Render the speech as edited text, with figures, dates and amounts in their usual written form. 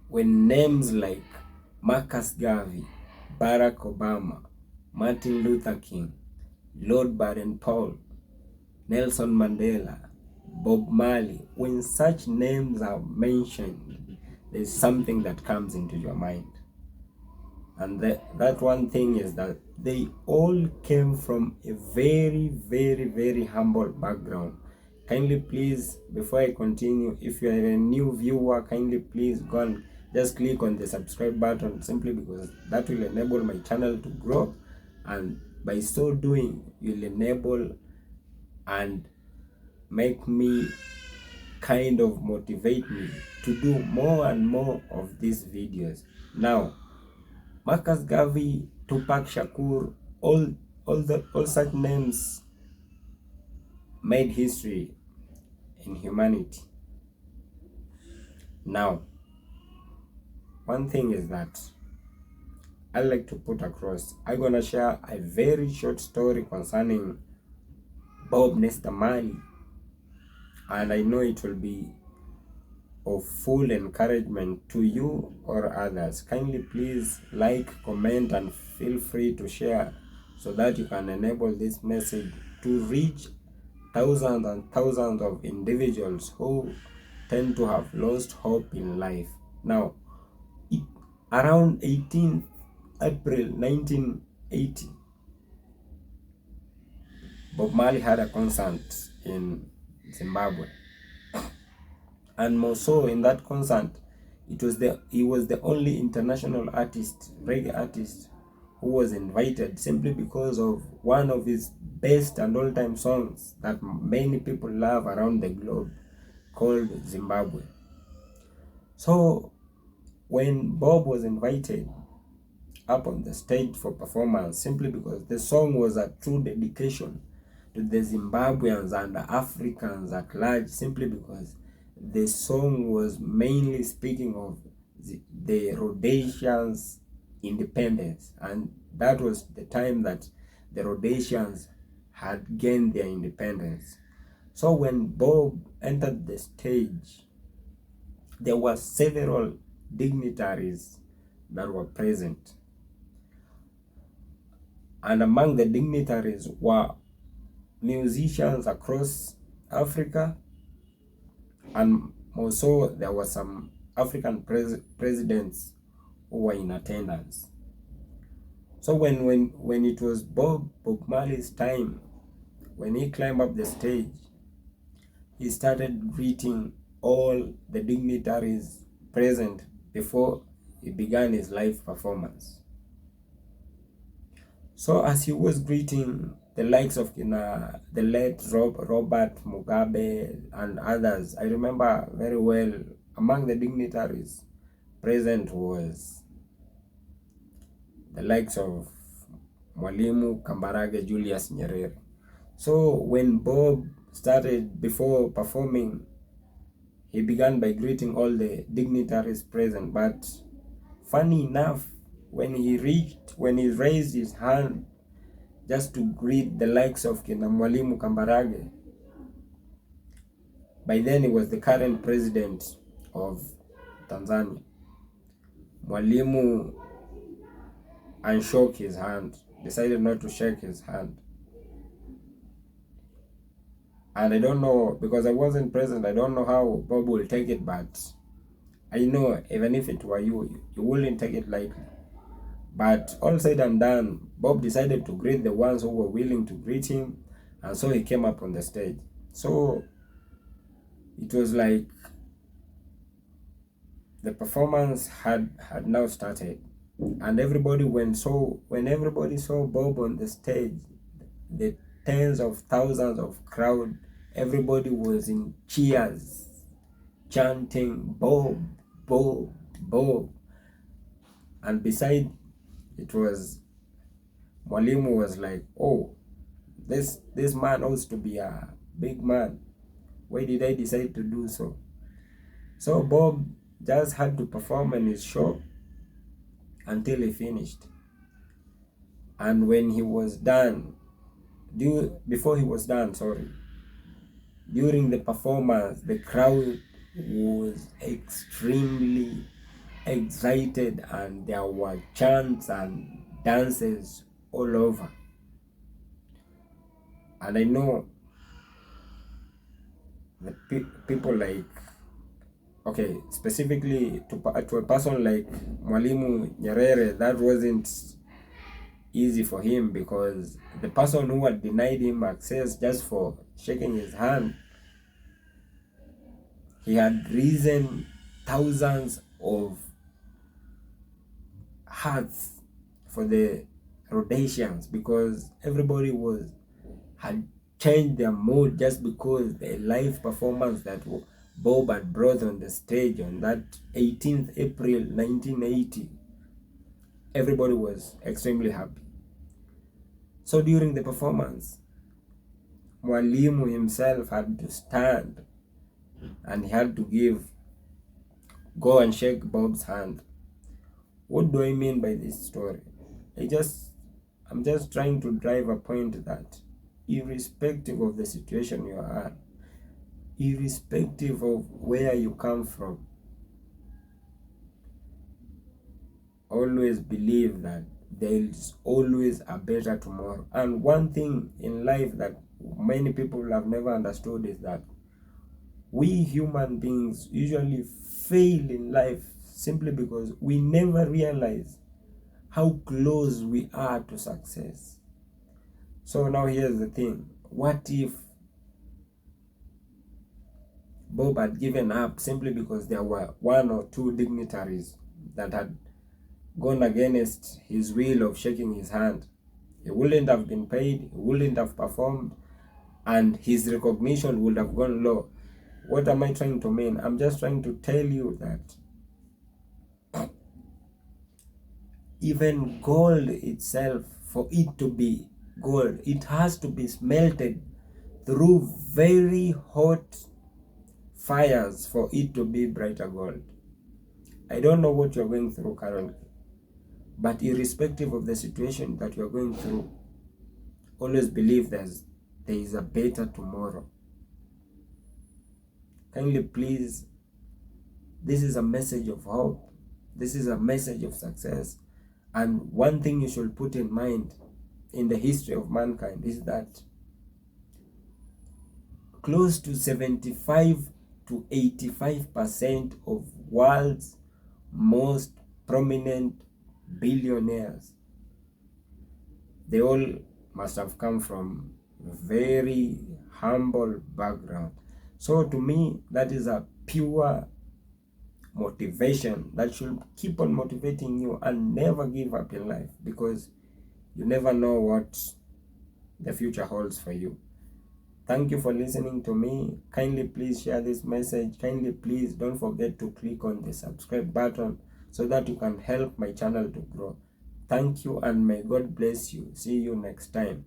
when names like Marcus Garvey, Barack Obama, Martin Luther King, Lord Baden-Powell, Nelson Mandela, Bob Marley, when such names are mentioned, there's something that comes into your mind. And that one thing is that they all came from a very, very, very humble background. Kindly please, before I continue, if you are a new viewer, kindly please go and just click on the subscribe button, simply because that will enable my channel to grow, and by so doing you'll enable and make me kind of motivate me to do more and more of these videos. Now, Marcus Garvey, Tupac Shakur, all such names made history in humanity. Now, one thing is that I like to put across, I'm gonna share a very short story concerning Bob Nesta Marley, and I know it will be of full encouragement to you or others. Kindly please like, comment, and feel free to share so that you can enable this message to reach thousands and thousands of individuals who tend to have lost hope in life. Now, around 18th April 1980, Bob Marley had a concert in Zimbabwe. And more so, in that concert, he was the only international artist, reggae artist, who was invited, simply because of one of his best and all-time songs that many people love around the globe, called Zimbabwe. So when Bob was invited up on the stage for performance, simply because the song was a true dedication to the Zimbabweans and the Africans at large, simply because the song was mainly speaking of the Rhodesians' independence, and that was the time that the Rhodesians had gained their independence. So when Bob entered the stage, there were several dignitaries that were present, and among the dignitaries were musicians across Africa, and also there were some African presidents who were in attendance. So when it was Bob Marley's time, when he climbed up the stage, he started greeting all the dignitaries present before he began his live performance. So as he was greeting the likes of the late Robert Mugabe and others, I remember very well, among the dignitaries present was the likes of Mwalimu Kambarage Julius Nyerere. So when Bob started, before performing, he began by greeting all the dignitaries present, but funny enough, when he raised his hand just to greet the likes of Mwalimu Kambarage, by then he was the current president of Tanzania. Mwalimu unshook his hand, decided not to shake his hand. And I don't know, because I wasn't present, I don't know how Bob will take it, but I know even if it were you wouldn't take it lightly. But all said and done, Bob decided to greet the ones who were willing to greet him, and so he came up on the stage. So it was like the performance had now started, and when everybody saw Bob on the stage, the tens of thousands of crowd, everybody was in cheers, chanting Bob, Bob, Bob. And beside, it was Mwalimu was like, oh, this man ought to be a big man. Why did I decide to do so? So Bob just had to perform in his show until he finished. And when he was done, during the performance, the crowd was extremely excited, and there were chants and dances all over. And I know the people like, okay, specifically to a person like Mwalimu Nyerere, that wasn't easy for him, because the person who had denied him access just for shaking his hand, he had risen thousands of hearts for the Rhodesians, because everybody had changed their mood just because the live performance that Bob had brought on the stage on that 18th April 1980. Everybody was extremely happy. So during the performance, Mwalimu himself had to stand, and he had to go and shake Bob's hand. What do I mean by this story? I'm just trying to drive a point that irrespective of the situation you are, irrespective of where you come from, always believe that there is always a better tomorrow. And one thing in life that many people have never understood is that we human beings usually fail in life simply because we never realize how close we are to success. So now here's the thing. What if Bob had given up simply because there were one or two dignitaries that had gone against his will of shaking his hand? He wouldn't have been paid, he wouldn't have performed, and his recognition would have gone low. What am I trying to mean? I'm just trying to tell you that even gold itself, for it to be gold, it has to be smelted through very hot fires for it to be brighter gold. I don't know what you're going through currently, but irrespective of the situation that you're going through, always believe there is a better tomorrow. Kindly please, this is a message of hope. This is a message of success. And one thing you should put in mind in the history of mankind is that close to 75 to 85% of world's most prominent billionaires, they all must have come from very humble background. So to me, that is a pure motivation that should keep on motivating you and never give up in life, because you never know what the future holds for you. Thank you for listening to me. Kindly please share this message. Kindly please don't forget to click on the subscribe button so that you can help my channel to grow. Thank you, and may God bless you. See you next time.